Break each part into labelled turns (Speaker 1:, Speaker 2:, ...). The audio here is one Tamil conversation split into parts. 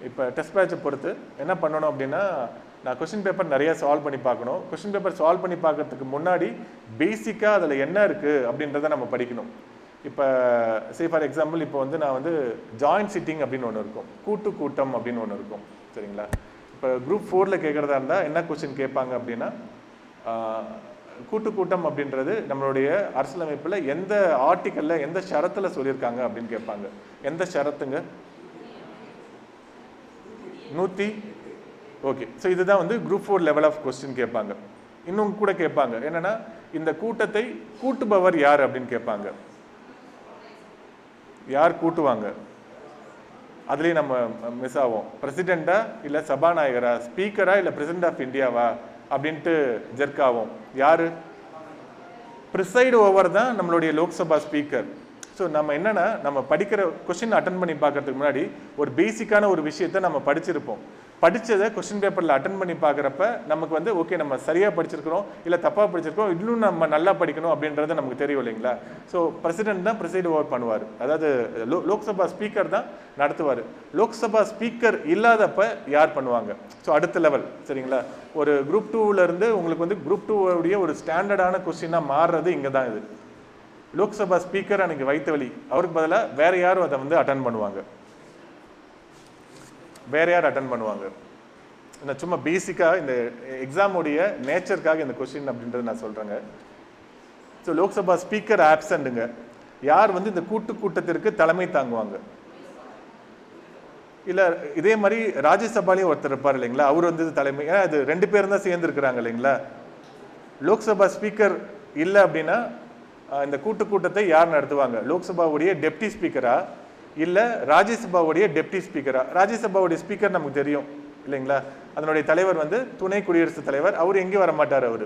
Speaker 1: இப்போ டெஸ்ட் பேட்சை பொறுத்து என்ன பண்ணணும் அப்படின்னா, நான் கொஸ்டின் பேப்பர் நிறைய சால்வ் பண்ணி பார்க்கணும். கொஸ்டின் பேப்பர் சால்வ் பண்ணி பார்க்கறதுக்கு முன்னாடி பேசிக்காக அதில் என்ன இருக்குது அப்படின்றத நம்ம படிக்கணும். இப்போ ஃபார் எக்ஸாம்பிள் இப்போ வந்து நான் வந்து ஜாயிண்ட் சிட்டிங் அப்படின்னு ஒன்று இருக்கும், கூட்டு கூட்டம் அப்படின்னு ஒன்று இருக்கும், சரிங்களா? இப்போ குரூப் 4ல் கேட்குறதா இருந்தால் என்ன கொஸ்டின் கேட்பாங்க அப்படின்னா, கூட்டு கூட்டம் அப்படின்றது நம்மளுடைய அரசியலமைப்பில் எந்த ஆர்டிக்கலில் எந்த ஷரத்தில் சொல்லியிருக்காங்க அப்படின்னு கேட்பாங்க. எந்த ஷரத்துங்க? 100. ஓகே. ஸோ இதுதான் வந்து குரூப் 4 லெவல் ஆஃப் கொஸ்டின் கேட்பாங்க. இன்னும் கூட கேட்பாங்க என்னன்னா, இந்த கூட்டத்தை கூட்டுபவர் யார் அப்படின்னு கேட்பாங்க. யார் கூட்டுவாங்க? அதுலேயும் நம்ம மிஸ் ஆகும். பிரசிடெண்டா இல்லை சபாநாயகரா, ஸ்பீக்கரா இல்லை பிரசிடென்ட் ஆஃப் இந்தியாவா அப்படின்ட்டு ஜெர்க் ஆகும். யாரு? ப்ரிசைடு ஓவர் தான் நம்மளுடைய லோக்சபா ஸ்பீக்கர். ஸோ நம்ம என்னன்னா, நம்ம படிக்கிற கொஸ்டின் அட்டன் பண்ணி பார்க்கறதுக்கு முன்னாடி ஒரு பேசிக்கான ஒரு விஷயத்தை நம்ம படிச்சிருப்போம். படித்ததை கொஸ்டின் பேப்பரில் அட்டன் பண்ணி பார்க்குறப்ப நமக்கு வந்து ஓகே நம்ம சரியாக படிச்சிருக்கிறோம் இல்லை தப்பாக படிச்சிருக்கோம், இன்னும் நம்ம நல்லா படிக்கணும் அப்படின்றது நமக்கு தெரியும் இல்லைங்களா? ஸோ பிரசிடென்ட் தான் ப்ரிசைடு ஓவர் பண்ணுவார், அதாவது லோக்சபா ஸ்பீக்கர் தான் நடத்துவார். லோக்சபா ஸ்பீக்கர் இல்லாதப்ப யார் பண்ணுவாங்க? ஸோ அடுத்த லெவல், சரிங்களா? ஒரு குரூப் 2லேருந்து உங்களுக்கு வந்து குரூப் 2 ஒரு ஸ்டாண்டர்டான கொஸ்டினாக மாறுறது இங்கே தான். இது லோக்சபா ஸ்பீக்கர் அன்னைக்கு வைத்த வழி, அவருக்கு பதிலாக வேற யாரும் அதை வந்து அட்டன் பண்ணுவாங்க. வேற யார் அட்டன் பண்ணுவாங்க? நான் சும்மா பேசிக்காக இந்த எக்ஸாமுடைய நேச்சருக்காக இந்த கொஸ்டின் அப்படின்றது நான் சொல்கிறேங்க. ஸோ லோக்சபா ஸ்பீக்கர் ஆப்சண்ட்டுங்க. யார் வந்து இந்த கூட்டத்திற்கு தலைமை தாங்குவாங்க? இல்லை இதே மாதிரி ராஜ்யசபாலேயும் ஒருத்தர் இருப்பார் இல்லைங்களா, அவர் வந்து தலைமை. ஏன்னா இது 2 பேரும் தான் சேர்ந்து இருக்கிறாங்க இல்லைங்களா? லோக்சபா ஸ்பீக்கர் இல்லை அப்படின்னா இந்த கூட்டத்தை யார் நடத்துவாங்க? லோக்சபாவுடைய டெப்டி ஸ்பீக்கரா இல்லை ராஜ்யசபாவுடைய டெப்டி ஸ்பீக்கரா? ராஜ்யசபாவுடைய ஸ்பீக்கர் நமக்கு தெரியும் இல்லைங்களா, அதனுடைய தலைவர் வந்து துணை குடியரசுத் தலைவர். அவர் எங்கேயும் வர மாட்டார். அவர்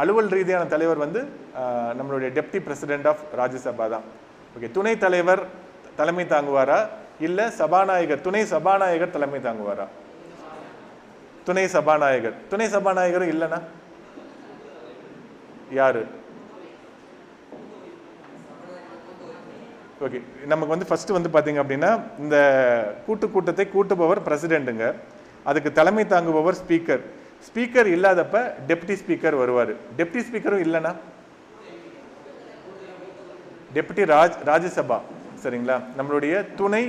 Speaker 1: அலுவல் ரீதியான தலைவர் வந்து நம்மளுடைய டெப்டி பிரசிடென்ட் ஆஃப் ராஜ்யசபா தான். ஓகே. துணை தலைவர் தலைமை தாங்குவாரா இல்லை சபாநாயகர் துணை சபாநாயகர் தலைமை தாங்குவாரா? துணை சபாநாயகர். துணை சபாநாயகரும் இல்லைன்னா யாரு? ஓகே. நமக்கு வந்து ஃபர்ஸ்ட் வந்து பார்த்தீங்க அப்படின்னா, இந்த கூட்டத்தை கூட்டுபவர் பிரசிடென்ட்டுங்க, அதுக்கு தலைமை தாங்குபவர் ஸ்பீக்கர். ஸ்பீக்கர் இல்லாதப்ப டெப்டி ஸ்பீக்கர் வருவார். டெப்டி ஸ்பீக்கரும் இல்லைன்னா டெப்டி ராஜ்யசபா, சரிங்களா? நம்மளுடைய துணை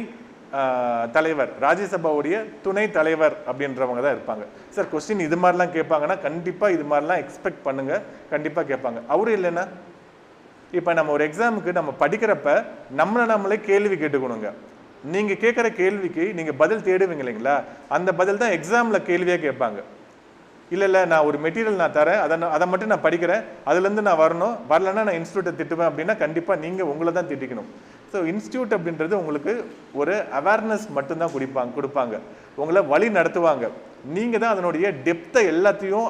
Speaker 1: தலைவர், ராஜ்யசபாவுடைய துணை தலைவர் அப்படின்றவங்க தான் இருப்பாங்க. சார் கொஸ்டின் இது மாதிரிலாம் கேட்பாங்கன்னா கண்டிப்பாக இது மாதிரிலாம் எக்ஸ்பெக்ட் பண்ணுங்க, கண்டிப்பாக கேட்பாங்க. அவரும் இல்லைன்னா இப்போ நம்ம ஒரு எக்ஸாமுக்கு நம்ம படிக்கிறப்ப நம்மளே கேள்வி கேட்டுக்கணுங்க. நீங்கள் கேட்குற கேள்விக்கு நீங்கள் பதில் தேடுவீங்க இல்லைங்களா, அந்த பதில் தான் எக்ஸாமில் கேள்வியாக கேட்பாங்க. இல்லை நான் ஒரு மெட்டீரியல் நான் தரேன், அதை மட்டும் நான் படிக்கிறேன், அதுலேருந்து நான் வரணும், வரலன்னா நான் இன்ஸ்டியூட்டை திட்டுவேன் அப்படின்னா கண்டிப்பாக நீங்கள் உங்களை தான் திட்டிக்கணும். ஸோ இன்ஸ்டியூட் அப்படின்றது உங்களுக்கு ஒரு அவேர்னஸ் மட்டும்தான் கொடுப்பாங்க, உங்களை வழி நடத்துவாங்க. நீங்கள் தான் அதனுடைய டெப்த்தை எல்லாத்தையும்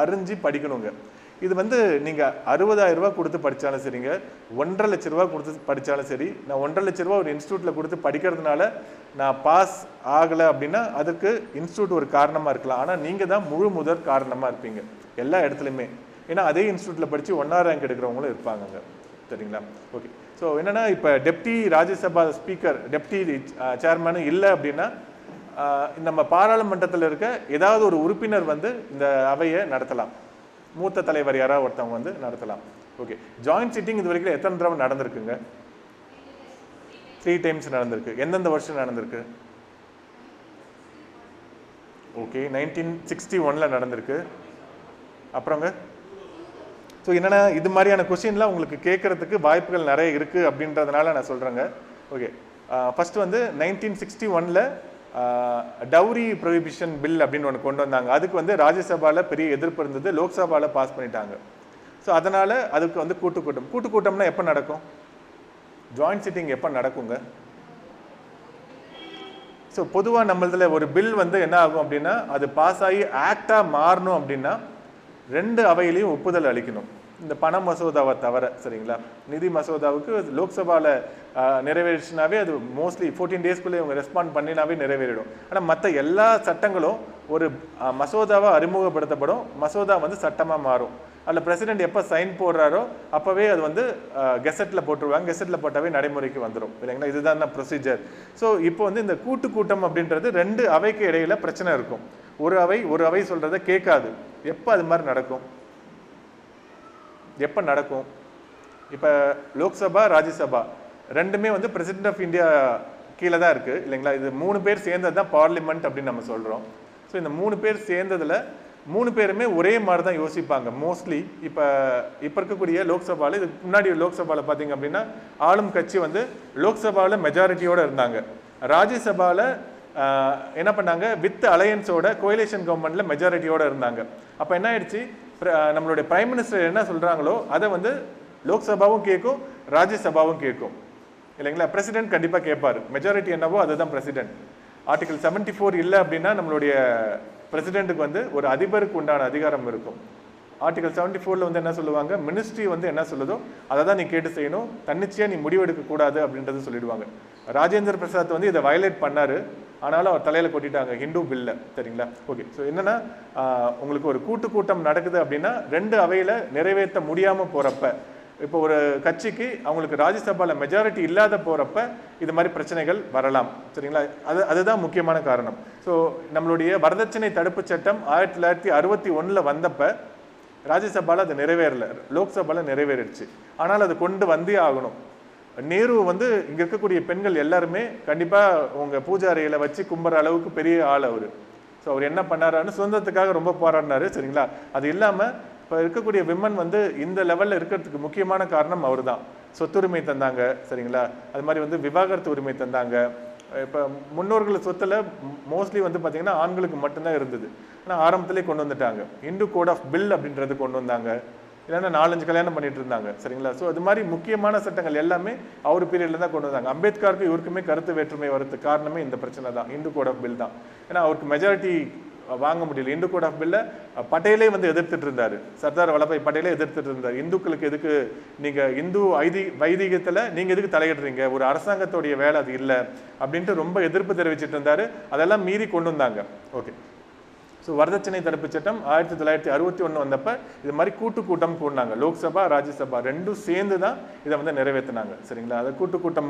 Speaker 1: அறிஞ்சு படிக்கணுங்க. இது வந்து நீங்கள் 60,000 ரூபா கொடுத்து படித்தாலும் சரிங்க, 1,50,000 லட்ச ரூபா கொடுத்து படித்தாலும் சரி, நான் 1,50,000 லட்ச ரூபா ஒரு இன்ஸ்டியூட்டில் கொடுத்து படிக்கிறதுனால நான் பாஸ் ஆகலை அப்படின்னா அதுக்கு இன்ஸ்டியூட் ஒரு காரணமாக இருக்கலாம். ஆனால் நீங்கள் தான் முதற் காரணமாக இருப்பீங்க எல்லா இடத்துலையுமே. ஏன்னா அதே இன்ஸ்டியூட்டில் படித்து 1ஆம் ரேங்க் எடுக்கிறவங்களும் இருப்பாங்க, சரிங்களா? ஓகே. ஸோ என்னென்னா, இப்போ deputy Rajya Sabha speaker deputy chairman இல்லை அப்படின்னா நம்ம பாராளுமன்றத்தில் இருக்க ஏதாவது ஒரு உறுப்பினர் வந்து இந்த அவையை நடத்தலாம். மூத்த தலைவர் யாராவது ஒருத்தவங்க வந்து நடத்தலாம். ஓகே. ஜாயிண்ட் சிட்டிங் இது வரைக்கும் எத்தனை தடவை நடந்திருக்குங்க? 3 டைம்ஸ் நடந்திருக்கு. எந்தெந்த வருஷம் நடந்திருக்கு? ஓகே. 1961 நடந்திருக்கு. அப்புறங்க ஸோ என்னென்னா, இது மாதிரியான கொஸ்டின்லாம் உங்களுக்கு கேட்கறதுக்கு வாய்ப்புகள் நிறைய இருக்குது அப்படின்றதுனால நான் சொல்கிறேங்க. ஓகே. ஃபஸ்ட்டு வந்து 1961 டவுரி ப்ரொஹிபிஷன் பில் அப்படின்னு ஒன்று கொண்டு வந்தாங்க. அதுக்கு வந்து ராஜ்யசபாவில் பெரிய எதிர்ப்பு இருந்தது, லோக்சபாவில் பாஸ் பண்ணிட்டாங்க. ஸோ அதனால் அதுக்கு வந்து கூட்டம்னா எப்போ நடக்கும்? ஜாயிண்ட் சிட்டிங் எப்போ நடக்குங்க? ஸோ பொதுவாக நம்மளதில் ஒரு பில் வந்து என்ன ஆகும் அப்படின்னா, அது பாஸ் ஆகி ஆக்டாக மாறணும் அப்படின்னா 2 அவையிலையும் ஒப்புதல் அளிக்கணும். இந்த பண மசோதாவை தவிர, சரிங்களா? நிதி மசோதாவுக்கு லோக்சபாவில் நிறைவேறிச்சுனாவே அது மோஸ்ட்லி 14 டேஸ்க்குள்ளே இவங்க ரெஸ்பாண்ட் பண்ணினாவே நிறைவேறிடும். ஆனால் மற்ற எல்லா சட்டங்களும் ஒரு மசோதாவாக அறிமுகப்படுத்தப்படும், மசோதா வந்து சட்டமாக மாறும். அதில் பிரசிடென்ட் எப்போ சைன் போடுறாரோ அப்போவே அது வந்து கெசட்டில் போட்டுருவாங்க. கெசட்டில் போட்டாவே நடைமுறைக்கு வந்துடும் இல்லைங்களா. இதுதான் ப்ரொசீஜர். ஸோ இப்போ வந்து இந்த கூட்டம் அப்படின்றது 2 அவைக்கு இடையில பிரச்சனை இருக்கும். ஒரு அவை சொல்கிறத கேட்காது. எப்போ அது மாதிரி நடக்கும்? எப்போ நடக்கும்? இப்போ லோக்சபா ராஜ்யசபா ரெண்டுமே வந்து பிரசிடென்ட் ஆஃப் இந்தியா கீழே தான் இருக்குது இல்லைங்களா. இது 3 பேர் சேர்ந்தது தான் பார்லிமெண்ட் அப்படின்னு நம்ம சொல்கிறோம். ஸோ இந்த 3 பேர் சேர்ந்ததில் 3 பேருமே ஒரே மாதிரி தான் யோசிப்பாங்க மோஸ்ட்லி. இப்போ இருக்கக்கூடிய லோக்சபாவில், இதுக்கு முன்னாடி லோக்சபாவில் பார்த்தீங்க அப்படின்னா ஆளும் கட்சி வந்து லோக்சபாவில் மெஜாரிட்டியோடு இருந்தாங்க. ராஜ்யசபாவில் என்ன பண்ணாங்க, வித் அலையன்ஸோட கோயலேஷன் கவர்மெண்ட்டில் மெஜாரிட்டியோடு இருந்தாங்க. அப்போ என்ன ஆயிடுச்சு, நம்மளுடைய பிரைம் மினிஸ்டர் என்ன சொல்கிறாங்களோ அதை வந்து லோக்சபாவும் கேட்கும், ராஜ்யசபாவும் கேட்கும் இல்லைங்களா. பிரசிடென்ட் கண்டிப்பாக கேட்பார். மெஜாரிட்டி என்னவோ அதுதான் பிரசிடென்ட். ஆர்டிகல் 74 இல்லை அப்படின்னா நம்மளுடைய பிரசிடென்ட்டுக்கு வந்து ஒரு அதிபருக்கு உண்டான அதிகாரம் இருக்கும். ஆர்டிகல் 74 வந்து என்ன சொல்லுவாங்க, மினிஸ்ட்ரி வந்து என்ன சொல்லுதோ அதை தான் நீ கேட்டு செய்யணும், தன்னிச்சையாக நீ முடிவெடுக்க கூடாது அப்படின்றது சொல்லிடுவாங்க. ராஜேந்திர பிரசாத் வந்து இதை வயலேட் பண்ணாரு, ஆனாலும் அவர் தலையில கொட்டிட்டாங்க ஹிந்து பில்ல. சரிங்களா. ஓகே. ஸோ என்னன்னா உங்களுக்கு ஒரு கூட்டம் நடக்குது அப்படின்னா 2 அவையில நிறைவேற்ற முடியாம போறப்ப, இப்போ ஒரு கட்சிக்கு அவங்களுக்கு ராஜ்யசபாவில் மெஜாரிட்டி இல்லாத போகிறப்ப இது மாதிரி பிரச்சனைகள் வரலாம். சரிங்களா. அதுதான் முக்கியமான காரணம். ஸோ நம்மளுடைய வரதட்சணை தடுப்பு சட்டம் 1961 வந்தப்ப ராஜ்யசபாவில் அது நிறைவேறல, லோக்சபாவில் நிறைவேறிடுச்சு. ஆனால் அது கொண்டு வந்தே ஆகணும். நேரு வந்து இங்கே இருக்கக்கூடிய பெண்கள் எல்லாருமே கண்டிப்பாக உங்கள் பூஜை அறையில் வச்சு கும்புற அளவுக்கு பெரிய ஆள் அவர். ஸோ அவர் என்ன பண்ணாருன்னு சுதந்திரத்துக்காக ரொம்ப போராடினாரு. சரிங்களா. அது இல்லாமல் இப்போ இருக்கக்கூடிய விமன் வந்து இந்த லெவலில் இருக்கிறதுக்கு முக்கியமான காரணம் அவர் தான். சொத்துரிமை தந்தாங்க. சரிங்களா. அது மாதிரி வந்து விவாகரத்து உரிமை தந்தாங்க. இப்போ முன்னோர்கள் சொத்தில் மோஸ்ட்லி வந்து பார்த்தீங்கன்னா ஆண்களுக்கு மட்டும்தான் இருந்தது. ஆனால் ஆரம்பத்திலே கொண்டு வந்துட்டாங்க. இந்து கோட் ஆஃப் பில் அப்படின்றது கொண்டு வந்தாங்க. இல்லைன்னா 4-5 கல்யாணம் பண்ணிட்டு இருந்தாங்க. சரிங்களா. ஸோ அது மாதிரி முக்கியமான சட்டங்கள் எல்லாமே அவர் பீரியட்ல தான் கொண்டு வந்தாங்க. அம்பேத்கருக்கு இவருக்குமே கருத்து வேற்றுமை வரதுக்கு காரணமே இந்த பிரச்சனை தான், இந்து கோட் ஆஃப் பில் தான். ஏன்னா அவருக்கு மெஜாரிட்டி வாங்க முடியல. இந்து கோட் ஆஃப் பில்ல பட்டேலே வந்து எதிர்த்துட்டு இருந்தாரு, சர்தார் வல்லபாய் பட்டேலே எதிர்த்துட்டு இருந்தார். இந்துக்களுக்கு எதுக்கு நீங்க இந்து வைதிகத்துல நீங்க எதுக்கு தலையிடுறீங்க, ஒரு அரசாங்கத்துடைய வேலை அது இல்லை அப்படின்ட்டு ரொம்ப எதிர்ப்பு தெரிவிச்சிட்டு இருந்தாரு. அதெல்லாம் மீறி கொண்டு வந்தாங்க. ஓகே. ஸோ வரதட்சணை தடுப்பு சட்டம் 1961 வந்தப்ப இது மாதிரி கூட்டம் கூடினாங்க. லோக்சபா ராஜ்யசபா ரெண்டும் சேர்ந்து தான் இதை வந்து நிறைவேற்றினாங்க. சரிங்களா. அது கூட்டம்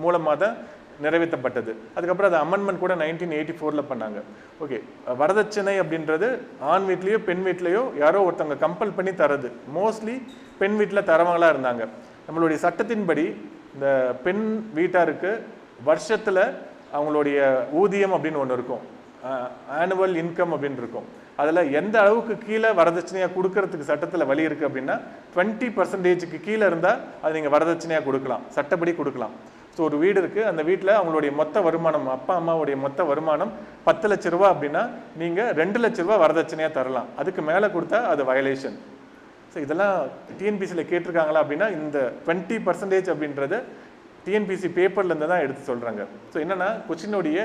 Speaker 1: மூலமாக தான் நிறைவேற்றப்பட்டது. அதுக்கப்புறம் அது அமெண்ட்மெண்ட் கூட 1984 பண்ணாங்க. ஓகே. வரதட்சணை அப்படின்றது ஆண் வீட்லேயோ பெண் வீட்லேயோ யாரோ ஒருத்தவங்க கம்பல் பண்ணி தரது. மோஸ்ட்லி பெண் வீட்டில் தரவங்களா இருந்தாங்க. நம்மளுடைய சட்டத்தின்படி இந்த பெண் வீட்டாருக்கு வருஷத்தில் அவங்களுடைய ஊதியம் அப்படின்னு ஒன்று இருக்கும், ஆனுவல் இன்கம் அப்படின்னு இருக்கும். அதில் எந்த அளவுக்கு கீழே வரதட்சணையாக கொடுக்கறதுக்கு சட்டத்தில் வழி இருக்குது அப்படின்னா 20% கீழே இருந்தால் அது நீங்கள் வரதட்சணையாக கொடுக்கலாம், சட்டப்படி கொடுக்கலாம். ஸோ ஒரு வீடு இருக்குது, அந்த வீட்டில் அவங்களுடைய மொத்த வருமானம், அப்பா அம்மாவுடைய மொத்த வருமானம் 10 லட்ச ரூபா அப்படின்னா நீங்கள் 2 லட்ச ரூபா வரதட்சணையாக தரலாம். அதுக்கு மேலே கொடுத்தா அது வயலேஷன். ஸோ இதெல்லாம் டிஎன்பிசியில் கேட்டிருக்காங்களா அப்படின்னா இந்த 20% அப்படின்றது டிஎன்பிசி பேப்பர்லேருந்து தான் எடுத்து சொல்கிறாங்க. ஸோ என்னென்னா கொஸ்டினுடைய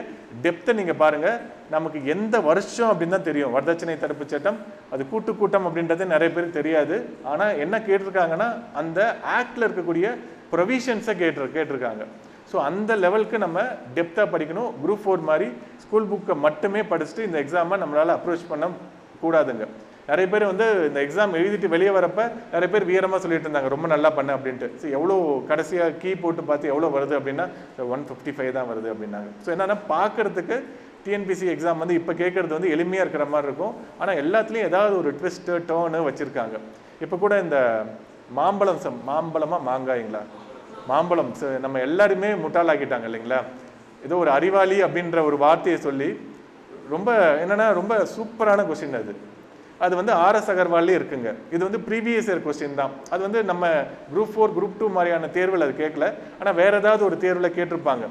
Speaker 1: டெப்த்தை நீங்கள் பாருங்கள். நமக்கு எந்த வருஷம் அப்படின்னு தான் தெரியும் வரதட்சணை தடுப்பு சட்டம், அது கூட்டம் அப்படின்றது நிறைய பேருக்கு தெரியாது. ஆனால் என்ன கேட்டிருக்காங்கன்னா அந்த ஆக்டில் இருக்கக்கூடிய ப்ரொவிஷன்ஸை கேட்டிருக்காங்க. ஸோ அந்த லெவலுக்கு நம்ம டெப்த்தாக படிக்கணும். குரூப் 4 மாதிரி ஸ்கூல் புக்கை மட்டுமே படிச்சுட்டு இந்த எக்ஸாமை நம்மளால் அப்ரோச் பண்ண கூடாதுங்க. நிறைய பேர் வந்து இந்த எக்ஸாம் எழுதிட்டு வெளியே வரப்ப நிறைய பேர் வீரமாக சொல்லிட்டு இருந்தாங்க ரொம்ப நல்லா பண்ண அப்படின்ட்டு. ஸோ எவ்வளோ கடைசியாக கீ போட்டு பார்த்து எவ்வளோ வருது அப்படின்னா 155 தான் வருது அப்படின்னாங்க. ஸோ என்னன்னா பார்க்கறதுக்கு டிஎன்பிசி எக்ஸாம் வந்து இப்போ கேட்கறது வந்து எளிமையாக இருக்கிற மாதிரி இருக்கும். ஆனால் எல்லாத்துலேயும் ஏதாவது ஒரு ட்விஸ்ட்டு டேர்னு வச்சுருக்காங்க. இப்போ கூட இந்த மாம்பழமா மாங்காய்ங்களா, மாம்பழம் நம்ம எல்லாருமே முட்டாளாக்கிட்டாங்க இல்லைங்களா. ஏதோ ஒரு அறிவாளி அப்படின்ற ஒரு வார்த்தையை சொல்லி ரொம்ப என்னன்னா ரொம்ப சூப்பரான கொஸ்டின் அது. அது வந்து ஆர்எஸ் அகர்வாலே இருக்குங்க. இது வந்து ப்ரீவியஸ் இயர் கொஸ்டின் தான். அது வந்து நம்ம குரூப் 4 குரூப் 2 மாதிரியான தேர்வில் அது கேட்கல. ஆனால் வேற ஏதாவது ஒரு தேர்வில் கேட்டிருப்பாங்க.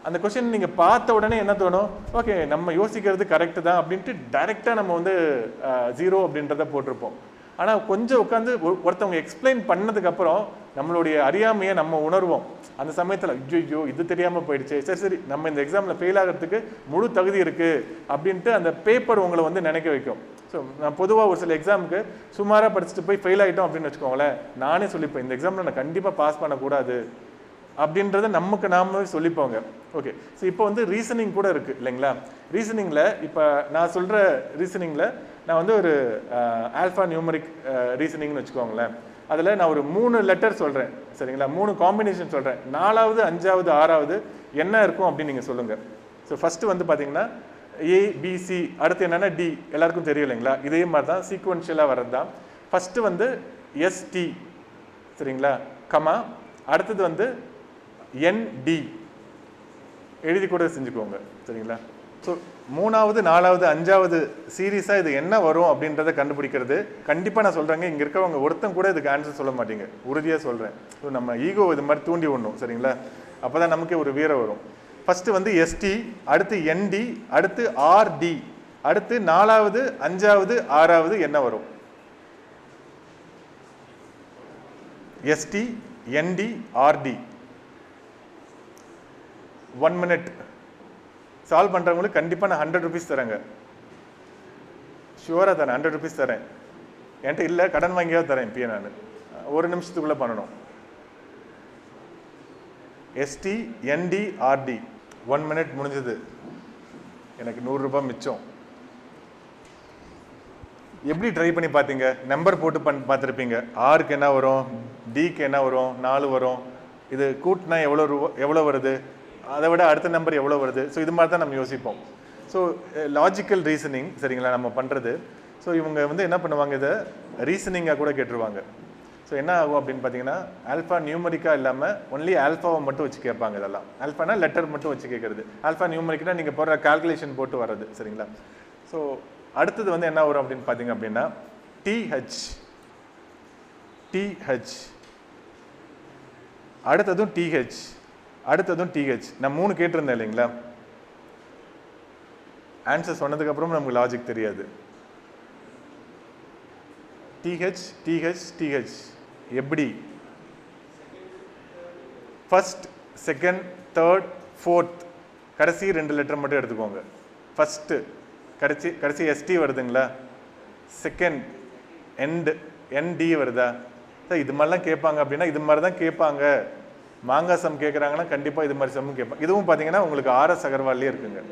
Speaker 1: அந்த கொஸ்டின் நீங்கள் பார்த்த உடனே என்ன தோணும், ஓகே நம்ம யோசிக்கிறது கரெக்டு தான் அப்படின்ட்டு டைரெக்டாக நம்ம வந்து 0 அப்படின்றத போட்டிருப்போம். ஆனால் கொஞ்சம் உட்காந்து ஒருத்தவங்க எக்ஸ்பிளைன் பண்ணதுக்கப்புறம் நம்மளுடைய அறியாமையை நம்ம உணர்வோம். அந்த சமயத்தில் ஐயோ இது தெரியாமல் போயிடுச்சு, சரி நம்ம இந்த எக்ஸாமில் ஃபெயில் ஆகிறதுக்கு முழு தகுதி இருக்குது அப்படின்ட்டு அந்த பேப்பர் உங்களை வந்து நினைக்க வைக்கும். ஸோ நான் பொதுவாக ஒரு சில எக்ஸாமுக்கு சுமாராக படிச்சுட்டு போய் ஃபெயில் ஆகிட்டோம் அப்படின்னு வச்சுக்கோங்களேன், நானே சொல்லிப்பேன் இந்த எக்ஸாமில் நான் கண்டிப்பாக பாஸ் பண்ணக்கூடாது, அப்படின்றத நமக்கு நாம சொல்லிப்போங்க. ஓகே, ஸோ இப்போ வந்து ரீசனிங் கூட இருக்குது இல்லைங்களா? ரீசனிங்கில் இப்போ நான் சொல்கிற ரீசனிங்கில் நான் வந்து ஒரு ஆல்ஃபா நியூமரிக் ரீசனிங்னு வச்சுக்கோங்களேன். அதில் நான் ஒரு 3 லெட்டர் சொல்கிறேன் சரிங்களா, 3 காம்பினேஷன் சொல்கிறேன். 4வது 5வது 6வது என்ன இருக்கும் அப்படின்னு நீங்கள் சொல்லுங்கள். ஸோ ஃபஸ்ட்டு வந்து பார்த்தீங்கன்னா ஏபிசி, அடுத்து என்னென்னா டி, எல்லாருக்கும் தெரியும் இல்லைங்களா? இதே மாதிரி தான் சீக்வன்ஷியலாக வர்றது தான். ஃபஸ்ட்டு வந்து எஸ்டி சரிங்களா, கமா, அடுத்தது வந்து என்டி எழுதி கூட செஞ்சுக்கோங்க சரிங்களா. ஸோ 3வது 4வது 5வது சீரீஸாக இது என்ன வரும் அப்படின்றத கண்டுபிடிக்கிறது கண்டிப்பாக நான் சொல்கிறேங்க. இங்கே இருக்கவங்க ஒருத்தன் கூட இதுக்கு ஆன்சர் சொல்ல மாட்டீங்க, உறுதியாக சொல்கிறேன். ஸோ நம்ம ஈகோ இது மாதிரி தூண்டி விடணும் சரிங்களா, அப்போ தான் நமக்கே ஒரு வீரம் வரும். ஃபஸ்ட்டு வந்து எஸ்டி, அடுத்து என்டி, அடுத்து ஆர்டி, அடுத்து 4வது 5வது 6வது என்ன வரும்? எஸ்டி, என்டி, ஆர்டி. 1 minute சால்வ் பண்ணுறவங்களுக்கு கண்டிப்பாக நான் 100 rupees தரேங்க, ஷுவராக தரேன், 100 rupees தரேன். என்கிட்ட இல்லை, கடன் வாங்கியாவது தரேன். இப்பயே நான் 1 நிமிஷத்துக்குள்ளே பண்ணணும். எஸ்டி, என்டி, ஆர்டி. 1 minute முடிஞ்சது, எனக்கு 100 ரூபாய் மிச்சம். எப்படி ட்ரை பண்ணி பார்த்தீங்க? நம்பர் போட்டு பார்த்துருப்பீங்க. ஆருக்கு என்ன வரும், டிக்கு என்ன வரும், 4 வரும். இது கூட்டினா எவ்வளோ வருது, அதை விட அடுத்த நம்பர் எவ்வளோ வருது. ஸோ இது மாதிரி தான் நம்ம யோசிப்போம். ஸோ லாஜிக்கல் ரீசனிங் சரிங்களா நம்ம பண்ணுறது. ஸோ இவங்க வந்து என்ன பண்ணுவாங்க, இதை ரீசனிங்காக கூட கேட்டுருவாங்க. ஸோ என்ன ஆகும் அப்படின்னு பார்த்தீங்கன்னா, ஆல்ஃபா நியூமரிக்காக இல்லாமல் ஒன்லி ஆல்ஃபாவை மட்டும் வச்சு கேட்பாங்க. இதெல்லாம் ஆல்ஃபானா லெட்டர் மட்டும் வச்சு கேட்குறது, ஆல்ஃபா நியூமரிக்னா நீங்கள் போடுற கால்குலேஷன் போட்டு வர்றது சரிங்களா. ஸோ அடுத்தது வந்து என்ன வரும் அப்படின்னு பார்த்தீங்க அப்படின்னா டிஹெச், டிஹெச், அடுத்ததும் டிஹெச், அடுத்ததும் டிஹெச். நான் 3 கேட்டிருந்தேன் இல்லைங்களா? ஆன்சர் சொன்னதுக்கப்புறம் நமக்கு லாஜிக் தெரியாது. டிஹெச், டிஹெச், டிஹெச் எப்படி? ஃபர்ஸ்ட், செகண்ட், தேர்ட், ஃபோர்த், கடைசி 2 லெட்டர் மட்டும் எடுத்துக்கோங்க. ஃபஸ்ட்டு கடைசி எஸ்டி வருதுங்களா, செகண்ட் எண்டு என்டி வருதா? சார் இது மாதிரிலாம் கேட்பாங்க அப்படின்னா இது மாதிரி தான் கேட்பாங்க. மாங்காய் சம் கேட்குறாங்கன்னா கண்டிப்பாக இது மாதிரி சம்மும் கேட்பாங்க. இதுவும் பார்த்தீங்கன்னா உங்களுக்கு RS அகர்வால்லே இருக்குங்க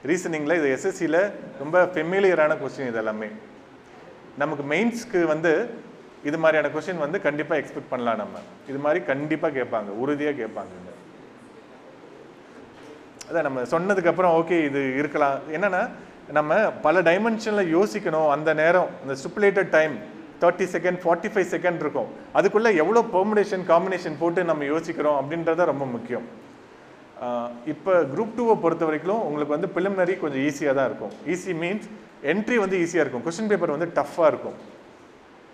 Speaker 1: ரீசனிங்கில். இது SSCயில் ரொம்ப ஃபெமிலியரான கொஸ்டின். இது எல்லாமே நமக்கு மெயின்ஸ்க்கு வந்து இது மாதிரியான கொஸ்டின் வந்து கண்டிப்பாக எக்ஸ்பெக்ட் பண்ணலாம். நம்ம இது மாதிரி கண்டிப்பாக கேட்பாங்க, உறுதியாக கேட்பாங்க. அதான் நம்ம சொன்னதுக்கப்புறம் ஓகே இது இருக்கலாம். என்னென்னா நம்ம பல டைமென்ஷனில் யோசிக்கணும். அந்த நேரம் அந்த ஸ்டிப்புலேட்டட் டைம் 30 செகண்ட் 45 செகண்ட் இருக்கும். அதுக்குள்ளே எவ்வளோ பெர்முடேஷன் காம்பினேஷன் போட்டு நம்ம யோசிக்கிறோம் அப்படின்றத ரொம்ப முக்கியம். இப்போ குரூப் 2வை பொறுத்த வரைக்கும் உங்களுக்கு வந்து ப்ரிலிமினரி கொஞ்சம் ஈஸியாக தான் இருக்கும். ஈஸி மீன்ஸ் என்ட்ரி வந்து ஈஸியாக இருக்கும். கொஸ்டின் பேப்பர் வந்து டஃப்பாக இருக்கும்.